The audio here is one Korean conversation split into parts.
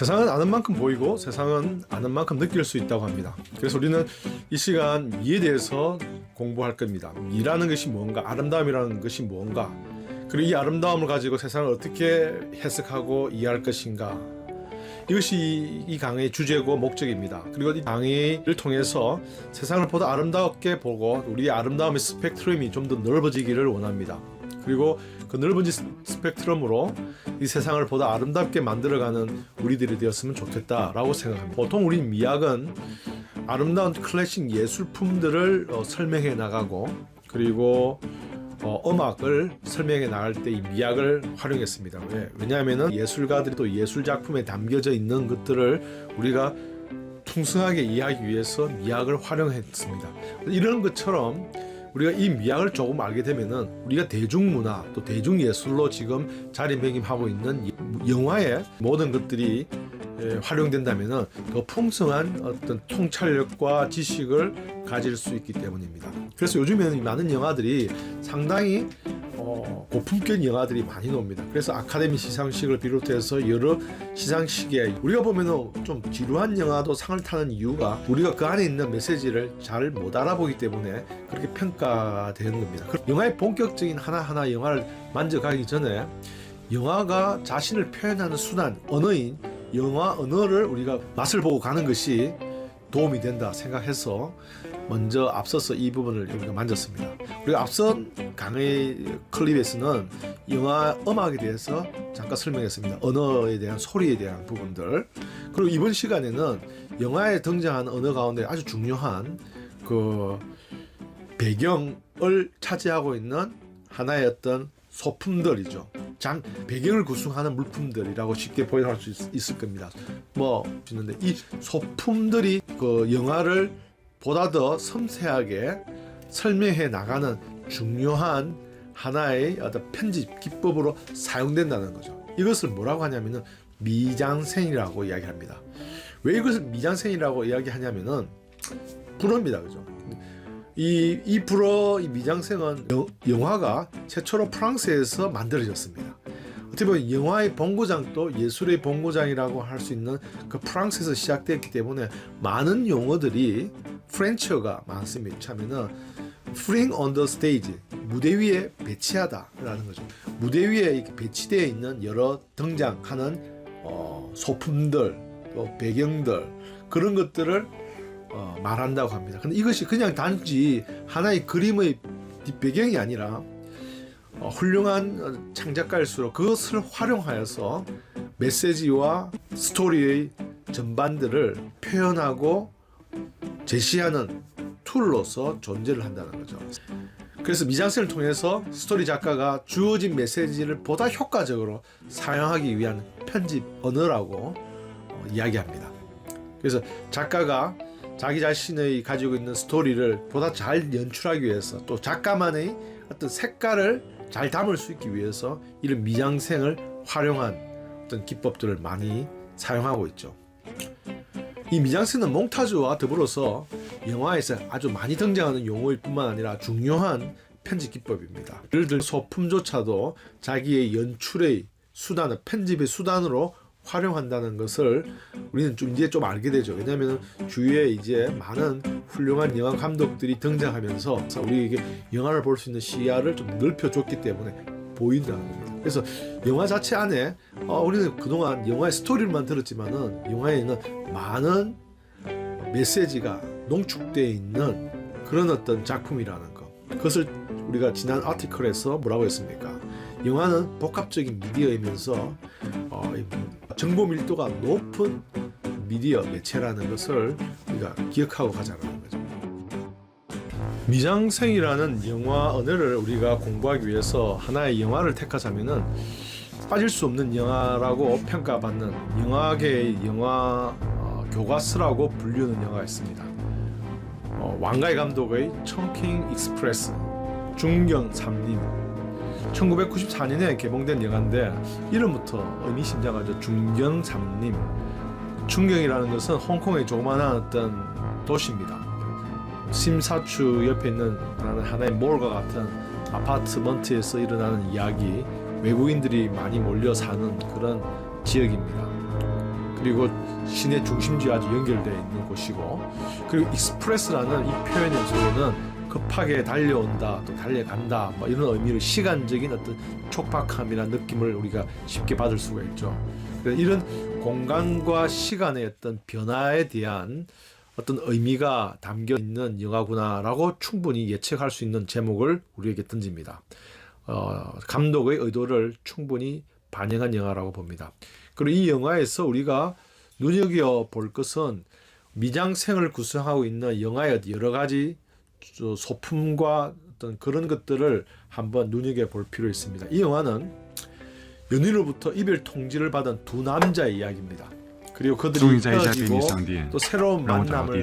세상은 아는 만큼 보이고 세상은 아는 만큼 느낄 수 있다고 합니다. 그래서 우리는 이 시간 미에 대해서 공부할 겁니다. 미라는 것이 뭔가, 아름다움이라는 것이 뭔가, 그리고 이 아름다움을 가지고 세상을 어떻게 해석하고 이해할 것인가, 이것이 이 강의의 주제고 목적입니다. 그리고 이 강의를 통해서 세상을 보다 아름답게 보고 우리의 아름다움의 스펙트럼이 좀 더 넓어지기를 원합니다. 그리고 그 넓어진 스펙트럼으로 이 세상을 보다 아름답게 만들어가는 우리들이 되었으면 좋겠다라고 생각합니다. 보통 우리 미학은 아름다운 클래식 예술품들을 설명해 나가고, 그리고 음악을 설명해 나갈 때 이 미학을 활용했습니다. 왜냐하면 예술가들이 또 예술 작품에 담겨져 있는 것들을 우리가 풍성하게 이해하기 위해서 미학을 활용했습니다. 이런 것처럼 우리가 이 미학을 조금 알게 되면은 우리가 대중문화 또 대중예술로 지금 자리매김하고 있는 영화의 모든 것들이 활용된다면은 더 풍성한 어떤 통찰력과 지식을 가질 수 있기 때문입니다. 그래서 요즘에는 많은 영화들이 상당히 고품격 영화들이 많이 나옵니다. 그래서 아카데미 시상식을 비롯해서 여러 시상식에 우리가 보면은 좀 지루한 영화도 상을 타는 이유가 우리가 그 안에 있는 메시지를 잘 못 알아보기 때문에 그렇게 평가되는 겁니다. 영화의 본격적인 하나하나 영화를 만져가기 전에 영화가 자신을 표현하는 수단, 언어인 영화 언어를 우리가 맛을 보고 가는 것이 도움이 된다 생각해서 먼저 앞서서 이 부분을 우리가 만졌습니다. 우리가 앞선 강의 클립에서는 영화 음악에 대해서 잠깐 설명했습니다. 언어에 대한, 소리에 대한 부분들. 그리고 이번 시간에는 영화에 등장하는 언어 가운데 아주 중요한 그 배경을 차지하고 있는 하나의 어떤 소품들이죠. 배경을 구성하는 물품들이라고 쉽게 표현할 수 있을 겁니다. 있는데 이 소품들이 그 영화를 보다 더 섬세하게 설명해 나가는 중요한 하나의 어떤 편집 기법으로 사용된다는 거죠. 이것을 뭐라고 하냐면은 미장센이라고 이야기합니다. 왜 이것을 미장센이라고 이야기하냐면은 불어입니다, 그죠? 이 불어, 이 미장센은 영화가 최초로 프랑스에서 만들어졌습니다. 어떻게 보면 영화의 본고장도 예술의 본고장이라고 할 수 있는 그 프랑스에서 시작됐기 때문에 많은 용어들이 프렌치어가 많습니다. 참에는 putting on the stage, 무대 위에 배치하다라는 거죠. 무대 위에 이렇게 배치되어 있는 여러 등장하는 소품들, 또 배경들, 그런 것들을 말한다고 합니다. 근데 이것이 그냥 단지 하나의 그림의 배경이 아니라 훌륭한 창작가일수록 그것을 활용하여서 메시지와 스토리의 전반들을 표현하고 제시하는 툴로서 존재를 한다는 거죠. 그래서 미장센을 통해서 스토리 작가가 주어진 메시지를 보다 효과적으로 사용하기 위한 편집 언어라고 이야기합니다. 그래서 작가가 자기 자신의 가지고 있는 스토리를 보다 잘 연출하기 위해서, 또 작가만의 어떤 색깔을 잘 담을 수 있기 위해서 이런 미장센을 활용한 어떤 기법들을 많이 사용하고 있죠. 이 미장센은 몽타주와 더불어서 영화에서 아주 많이 등장하는 용어일 뿐만 아니라 중요한 편집 기법입니다. 예를 들어 소품조차도 자기의 연출의 수단을, 편집의 수단으로 활용한다는 것을 우리는 이제 좀 알게 되죠. 왜냐하면 주위에 이제 많은 훌륭한 영화 감독들이 등장하면서 우리에게 영화를 볼 수 있는 시야를 좀 넓혀줬기 때문에 보인다는 겁니다. 그래서 영화 자체 안에 우리는 그동안 영화의 스토리만 들었지만은 영화에는 많은 메시지가 농축되어 있는 그런 어떤 작품이라는 것. 그것을 우리가 지난 아티클에서 뭐라고 했습니까? 영화는 복합적인 미디어이면서 정보 밀도가 높은 미디어 매체라는 것을 우리가 기억하고 가자는 거죠. 미장센이라는 영화 언어를 우리가 공부하기 위해서 하나의 영화를 택하자면은 빠질 수 없는 영화라고 평가받는 영화계의 영화 교과서라고 불리는 영화가 있습니다. 왕가의 감독의 청킹 익스프레스, 중경 삼림, 1994년에 개봉된 영화인데 이름부터 의미심장하죠. 중경 삼림. 중경이라는 것은 홍콩의 조그마한 어떤 도시입니다. 심사추 옆에 있는 하나의 몰과 같은 아파트먼트에서 일어나는 이야기, 외국인들이 많이 몰려 사는 그런 지역입니다. 그리고 시내 중심지와 아주 연결되어 있는 곳이고, 그리고 익스프레스라는 이 표현의 속에는 급하게 달려온다, 또 달려간다, 뭐 이런 의미를, 시간적인 어떤 촉박함이나 느낌을 우리가 쉽게 받을 수가 있죠. 이런 공간과 시간의 어떤 변화에 대한 어떤 의미가 담겨 있는 영화구나라고 충분히 예측할 수 있는 제목을 우리에게 던집니다. 감독의 의도를 충분히 반영한 영화라고 봅니다. 그리고 이 영화에서 우리가 눈여겨볼 것은 미장센을 구성하고 있는 영화의 여러 가지 소품과 어떤 그런 것들을 한번 눈여겨볼 필요 있습니다. 이 영화는 연인으로부터 이별 통지를 받은 두 남자의 이야기입니다. 그리고 그들이 헤어지고 또 새로운 만남을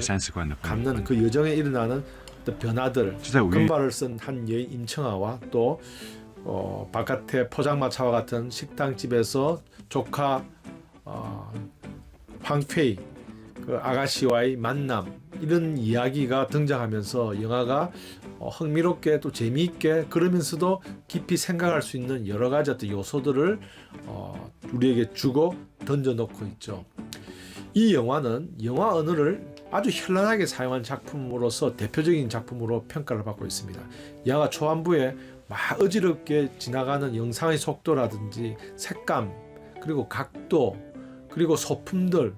갖는 그 여정에 일어나는 어떤 변화들, 금발을 쓴 한 여인 임청아와 또 바깥에 포장마차와 같은 식당집에서 조카 황페이 그 아가씨와의 만남, 이런 이야기가 등장하면서 영화가 흥미롭게 또 재미있게, 그러면서도 깊이 생각할 수 있는 여러 가지 어떤 요소들을 우리에게 주고 던져놓고 있죠. 이 영화는 영화 언어를 아주 현란하게 사용한 작품으로서 대표적인 작품으로 평가를 받고 있습니다. 영화 초반부에 막 어지럽게 지나가는 영상의 속도라든지 색감, 그리고 각도, 그리고 소품들,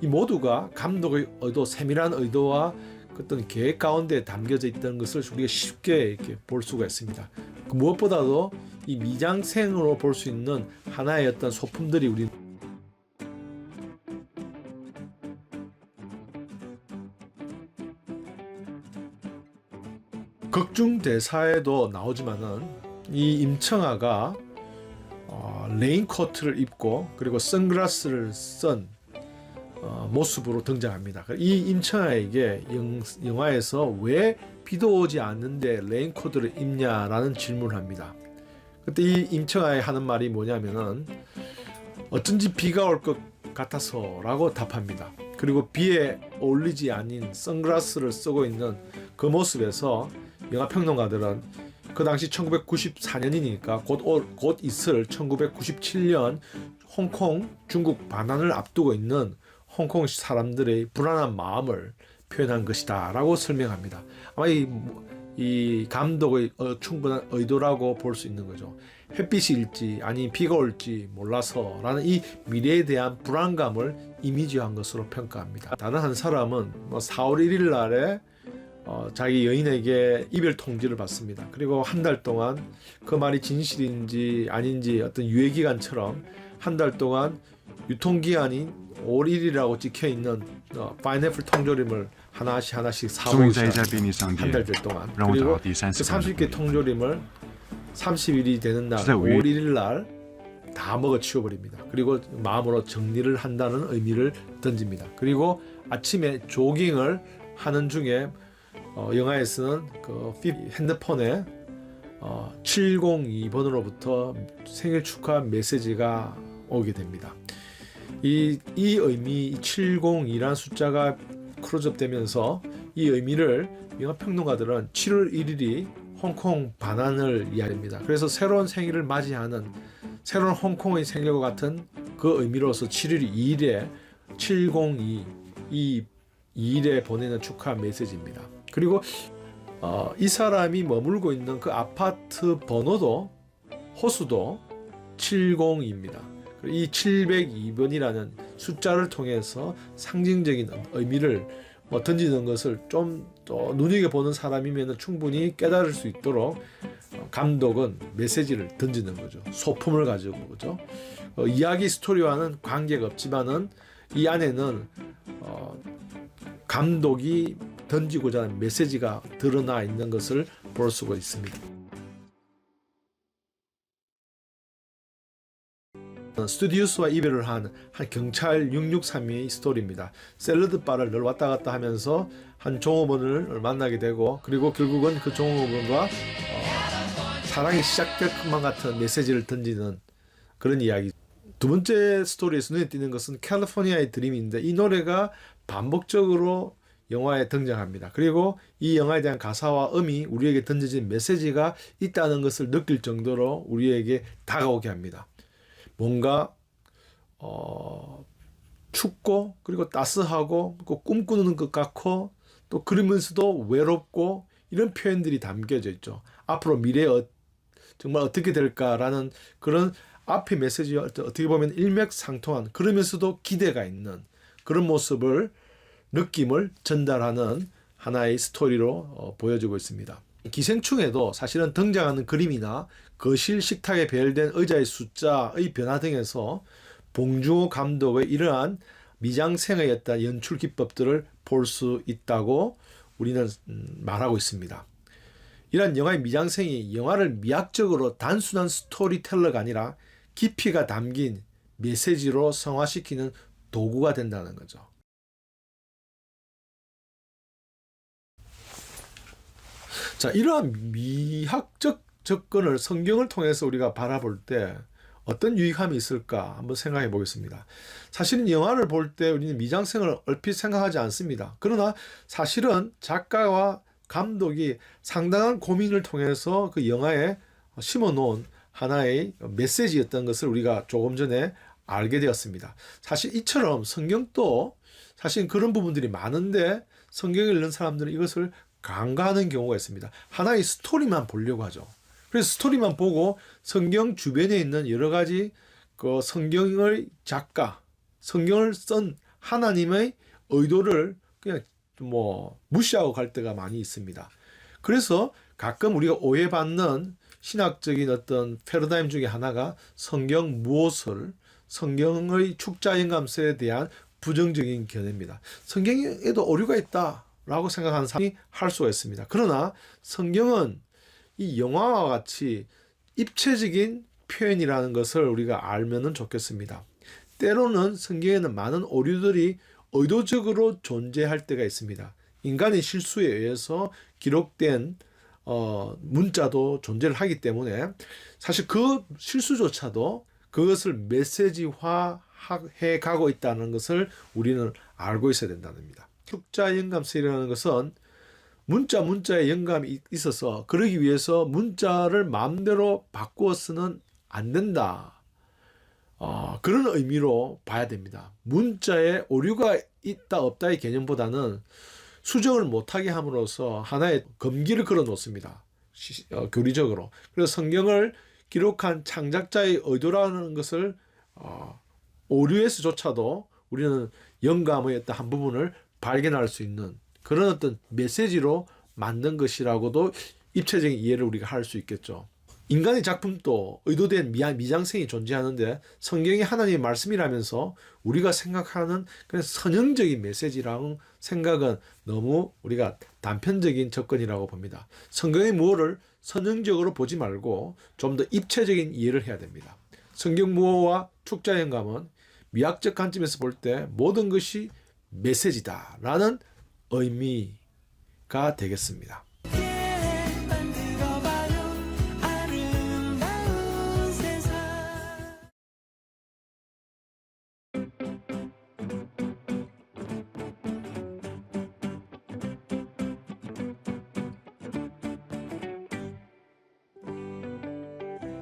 이 모두가 감독의 의도, 세밀한 의도와 어떤 계획 가운데 담겨져 있다는 것을 우리가 쉽게 이렇게 볼 수가 있습니다. 무엇보다도 이 미장센으로 볼 수 있는 하나의 어떤 소품들이 우리 극중 대사에도 나오지만은 이 임청아가 레인코트를 입고 그리고 선글라스를 쓴 모습으로 등장합니다. 이 임청아에게 영화에서 왜 비도 오지 않는데 레인코트를 입냐라는 질문을 합니다. 그때 이 임청아의 하는 말이 뭐냐면은 어쩐지 비가 올 것 같아서라고 답합니다. 그리고 비에 어울리지 않은 선글라스를 쓰고 있는 그 모습에서 영화평론가들은 그 당시 1994년이니까 곧 있을 1997년 홍콩 중국 반환을 앞두고 있는 홍콩 사람들의 불안한 마음을 표현한 것이다 라고 설명합니다. 아마 이 감독의 충분한 의도라고 볼 수 있는 거죠. 햇빛이 일지 아니 비가 올지 몰라서 라는 이 미래에 대한 불안감을 이미지화한 것으로 평가합니다. 다른 한 사람은 4월 1일 날에 자기 여인에게 이별 통지를 받습니다. 그리고 한 달 동안 그 말이 진실인지 아닌지 어떤 유예기간처럼 한 달 동안 유통기한이 5월 1일이라고 찍혀있는 파인애플 통조림을 하나씩 사고 있어요. 한 달 동안. 그리고 그 30개 통조림을 30일이 되는 날 5월 1일 날 다 먹어 치워버립니다. 그리고 마음으로 정리를 한다는 의미를 던집니다. 그리고 아침에 조깅을 하는 중에 영화에서는 그 핸드폰에 702번으로부터 생일 축하 메시지가 오게 됩니다. 이 의미, 702라는 숫자가 크로즈업 되면서 이 의미를 영화평론가들은 7월 1일이 홍콩 반환을 이야기합니다. 그래서 새로운 생일을 맞이하는 새로운 홍콩의 생일과 같은 그 의미로서 7월 2일에 702, 이 2일에 보내는 축하 메시지입니다. 그리고 이 사람이 머물고 있는 그 아파트 번호도 호수도 702입니다. 이 702번이라는 숫자를 통해서 상징적인 의미를 던지는 것을 좀 더 눈여겨보는 사람이면 충분히 깨달을 수 있도록 감독은 메시지를 던지는 거죠. 소품을 가지고 그죠. 이야기 스토리와는 관계가 없지만은 이 안에는 감독이 던지고자 하는 메시지가 드러나 있는 것을 볼 수가 있습니다. 스튜디우스와 이별을 한 경찰 663의 스토리입니다. 샐러드 바를 늘 왔다 갔다 하면서 한 종업원을 만나게 되고, 그리고 결국은 그 종업원과 사랑이 시작될 것만 같은 메시지를 던지는 그런 이야기. 두 번째 스토리에서 눈에 띄는 것은 캘리포니아의 드림인데, 이 노래가 반복적으로 영화에 등장합니다. 그리고 이 영화에 대한 가사와 음이 우리에게 던져진 메시지가 있다는 것을 느낄 정도로 우리에게 다가오게 합니다. 뭔가 춥고 그리고 따스하고 꿈꾸는 것 같고 또 그러면서도 외롭고 이런 표현들이 담겨져 있죠. 앞으로 미래에 정말 어떻게 될까라는 그런 앞의 메시지와 어떻게 보면 일맥상통한 그러면서도 기대가 있는 그런 모습을 느낌을 전달하는 하나의 스토리로 보여주고 있습니다. 기생충에도 사실은 등장하는 그림이나 거실 식탁에 배열된 의자의 숫자의 변화 등에서 봉준호 감독의 이러한 미장센의 어떤 연출 기법들을 볼 수 있다고 우리는 말하고 있습니다. 이러한 영화의 미장센이 영화를 미학적으로 단순한 스토리텔러가 아니라 깊이가 담긴 메시지로 성화시키는 도구가 된다는 거죠. 자, 이러한 미학적 접근을 성경을 통해서 우리가 바라볼 때 어떤 유익함이 있을까 한번 생각해 보겠습니다. 사실은 영화를 볼 때 우리는 미장센을 얼핏 생각하지 않습니다. 그러나 사실은 작가와 감독이 상당한 고민을 통해서 그 영화에 심어놓은 하나의 메시지였던 것을 우리가 조금 전에 알게 되었습니다. 사실 이처럼 성경도 사실 그런 부분들이 많은데 성경을 읽는 사람들은 이것을 간과하는 경우가 있습니다. 하나의 스토리만 보려고 하죠. 그래서 스토리만 보고 성경 주변에 있는 여러 가지 그 성경의 작가, 성경을 쓴 하나님의 의도를 그냥 무시하고 갈 때가 많이 있습니다. 그래서 가끔 우리가 오해받는 신학적인 어떤 패러다임 중에 하나가 성경의 축자연감서에 대한 부정적인 견해입니다. 성경에도 오류가 있다라고 생각하는 사람이 할 수가 있습니다. 그러나 성경은 이 영화와 같이 입체적인 표현이라는 것을 우리가 알면 좋겠습니다. 때로는 성경에는 많은 오류들이 의도적으로 존재할 때가 있습니다. 인간의 실수에 의해서 기록된 문자도 존재를 하기 때문에 사실 그 실수조차도 그것을 메시지화해 가고 있다는 것을 우리는 알고 있어야 된다는 겁니다. 축자연감설이라는 것은 문자에 영감이 있어서 그러기 위해서 문자를 마음대로 바꾸어서는 안 된다. 그런 의미로 봐야 됩니다. 문자에 오류가 있다 없다의 개념보다는 수정을 못하게 함으로써 하나의 검기를 걸어 놓습니다. 교리적으로. 그래서 성경을 기록한 창작자의 의도라는 것을 오류에서조차도 우리는 영감의 어떤 한 부분을 발견할 수 있는 그런 어떤 메시지로 만든 것이라고도 입체적인 이해를 우리가 할 수 있겠죠. 인간의 작품도 의도된 미장센이 존재하는데 성경이 하나님의 말씀이라면서 우리가 생각하는 그런 선형적인 메시지라는 생각은 너무 우리가 단편적인 접근이라고 봅니다. 성경의 무엇을 선형적으로 보지 말고 좀 더 입체적인 이해를 해야 됩니다. 성경 무어와 축자연감은 미학적 관점에서 볼 때 모든 것이 메시지다라는 의미가 되겠습니다.